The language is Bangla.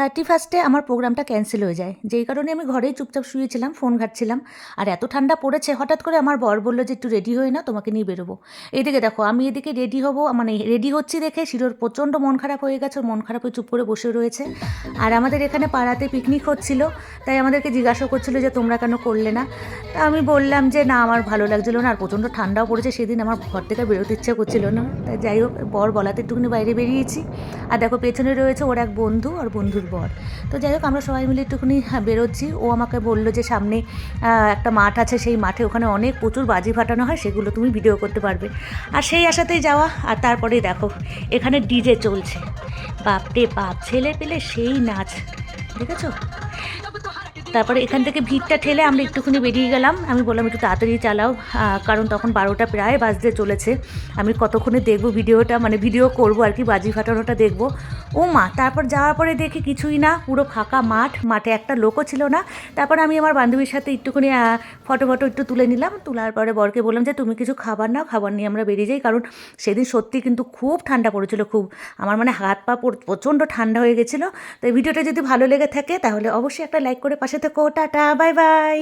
31 আমার প্রোগ্রামটা ক্যান্সেল হয়ে যায়, যেই কারণে আমি ঘরেই চুপচাপ শুয়েছিলাম, ফোন ঘাঁটছিলাম। আর এত ঠান্ডা পড়েছে, হঠাৎ করে আমার বর বলল যে, "একটু রেডি হয়ে নাও, তোমাকে নিয়ে বেরোবো।" এদিকে দেখো, আমি এদিকে রেডি হবো, মানে রেডি হচ্ছি দেখে শিরোর প্রচণ্ড মন খারাপ হয়ে গেছে। ওর মন খারাপ হয়ে চুপ করে বসে রয়েছে। আর আমাদের এখানে পাড়াতে পিকনিক হচ্ছিল, তাই আমাদেরকে জিজ্ঞাসা করছিল যে, "তোমরা কেন করলে না?" তা আমি বললাম যে, "না, আমার ভালো লাগছিল না, আর প্রচণ্ড ঠান্ডাও পড়েছে, সেদিন আমার ঘর থেকে বেরোতে ইচ্ছা করছিল না।" তাই যাই হোক, বর বলাতে একটুখানি বাইরে বেরিয়েছি। আর দেখো, পেছনে রয়েছে ওর এক বন্ধু আর বন্ধুর বর। তো যাই হোক, আমরা সবাই মিলে একটুখানি বেরোচ্ছি। ও আমাকে বলল যে, সামনে একটা মাঠ আছে, সেই মাঠে ওখানে অনেক প্রচুর বাজি ফাটানো হয়, সেগুলো তুমি ভিডিও করতে পারবে। আর সেই আশাতেই যাওয়া। আর তারপরেই দেখো, এখানে ডিজে চলছে। বাপরে বাপ, ছেলে পেলে সেই নাচ, দেখেছো? তারপরে এখান থেকে ভিড়টা ঠেলে আমরা একটুখানি বেরিয়ে গেলাম। আমি বললাম, একটু তাড়াতাড়ি চালাও, কারণ তখন 12টা প্রায় বাজতে চলেছে। আমি কতক্ষণে দেখব ভিডিওটা, মানে ভিডিও করব আর কি, বাজি ফাটানোটা দেখব। ও মা! তারপর যাওয়ার পরে দেখি কিছুই না, পুরো ফাঁকা মাঠ, মাঠে একটা লোকও ছিল না। তারপর আমি আমার বান্ধবীর সাথে একটুখানি ফটো একটু তুলে নিলাম। তোলার পরে বরকে বললাম যে, তুমি কিছু খাবার নাও, খাবার নিয়ে আমরা বেরিয়ে যাই, কারণ সেদিন সত্যি কিন্তু খুব ঠান্ডা পড়েছিল, খুব। আমার মানে হাত পা প্রচণ্ড ঠান্ডা হয়ে গেছিলো। তো এই ভিডিওটা যদি ভালো লেগে থাকে তাহলে অবশ্যই একটা লাইক করে পাশে থেকো। Tata, bye bye.